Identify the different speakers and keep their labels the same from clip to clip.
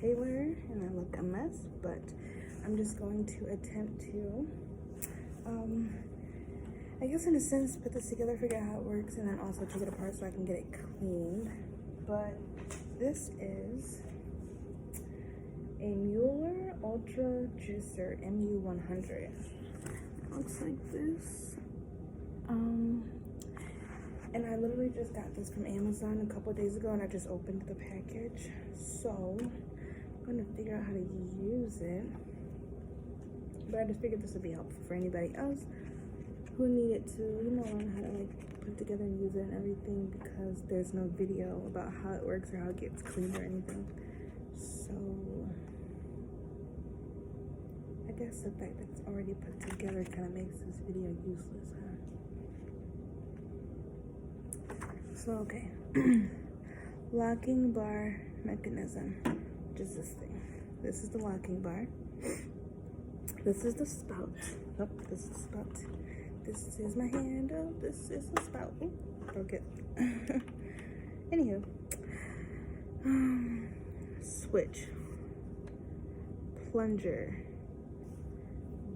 Speaker 1: Taylor and I look a mess, but I'm just going to attempt to, I guess in a sense, put this together, figure out how it works, and then also take it apart so I can get it cleaned. But this is a Mueller Ultra Juicer MU100. It looks like this. And I literally just got this from Amazon a couple days ago, and I just opened the package. So I'm gonna figure out how to use it. But I just figured this would be helpful for anybody else who needed to, learn how to like put it together and use it and everything, because there's no video about how it works or how it gets cleaned or anything. So I guess the fact that it's already put together kind of makes this video useless, huh? So, okay. Locking bar mechanism, which is this thing. This is the locking bar. This is the spout. Nope, this is the spout. This is my handle. This is the spout. Ooh, broke it. Anywho. Switch. Plunger.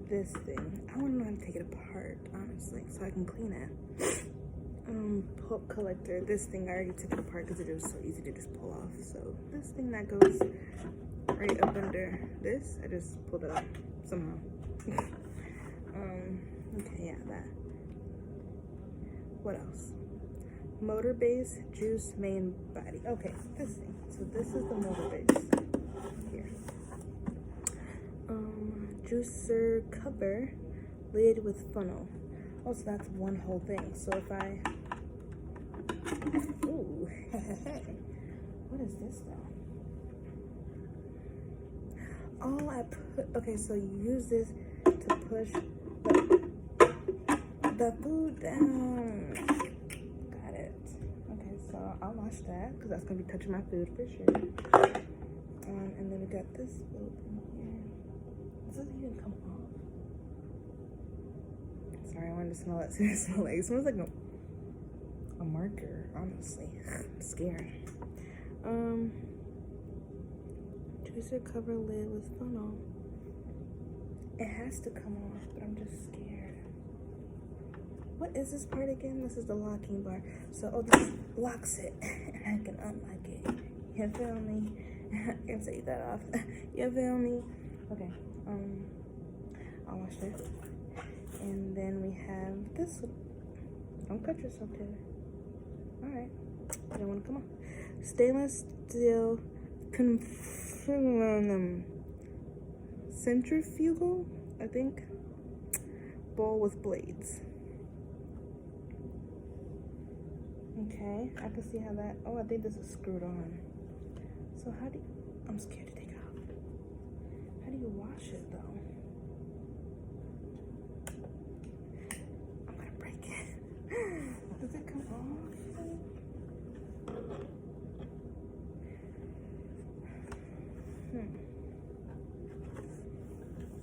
Speaker 1: This thing. I want to know how to take it apart, honestly, so I can clean it. Pulp collector. This thing I already took it apart because it was so easy to just pull off. So this thing that goes right up under this, I just pulled it up somehow. Okay, yeah, that. What else? Motor base, juice, main body. Okay, this thing. So this is the motor base here. Juicer cover, lid with funnel. Oh, so that's one whole thing. So if I, ooh, what is this though? Oh, I put, okay, so you use this to push the food down. Got it. Okay, so I'll wash that because that's gonna be touching my food for sure. And then we got this little thing here. This doesn't even come off. Sorry, I wanted to smell it. It smells like a marker, honestly. I'm scared. Juicer cover lid with funnel. It has to come off, but I'm just scared. What is this part again? This is the locking bar. So, oh, this locks it, and I can unlock it. You feel me? I can take that off. You feel me? Okay. I'll wash this. And then we have this one. Don't cut yourself, Taylor. Alright. I don't want to come off. Stainless steel centrifugal, I think. Bowl with blades. Okay. I can see how that. Oh, I think this is screwed on. So how do you. I'm scared to take it off. How do you wash it though? Does it come off?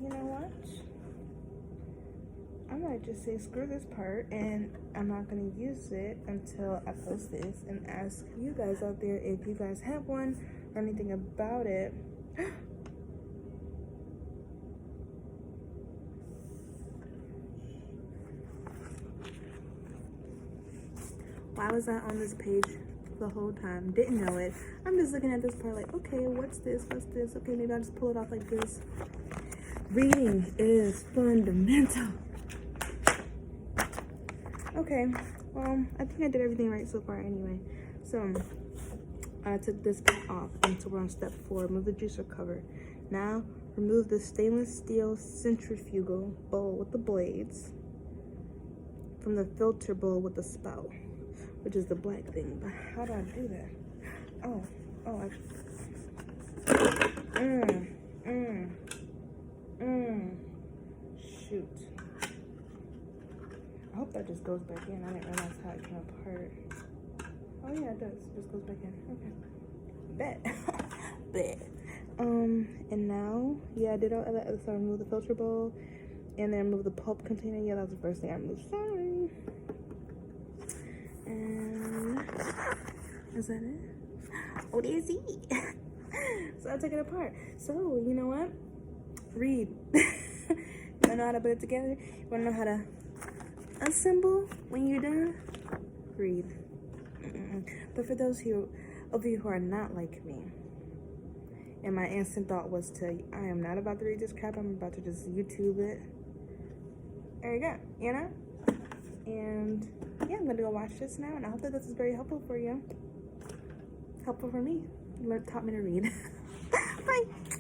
Speaker 1: You know what? I might just say screw this part, and I'm not going to use it until I post this and ask you guys out there if you guys have one or anything about it. Why was I on this page the whole time? Didn't know it. I'm just looking at this part like, okay, what's this? What's this? Okay, maybe I'll just pull it off like this. Reading is fundamental. Okay, well, I think I did everything right so far anyway. So, I took this off, and so we're on step 4. Remove the juicer cover. Now, remove the stainless steel centrifugal bowl with the blades from the filter bowl with the spout, which is the black thing. But how do I do that? Oh, actually. Shoot. I hope that just goes back in. I didn't realize how it came apart. Oh yeah, it does. It just goes back in. Okay. Bet. Bet. And now, yeah, I did all that other stuff. Remove the filter bowl, and then remove the pulp container. Yeah, that was the first thing I removed. Sorry. And is that it? Oh, there's it. So I took it apart. So, you know what? Read. You wanna know how to put it together? You wanna know how to assemble when you're done? Read. But for those of you who are not like me, and my instant thought was I am not about to read this crap, I'm about to just YouTube it. There you go, you know? And yeah, I'm gonna go watch this now, and I hope that this is very helpful for you. Helpful for me. Taught me to read. Bye.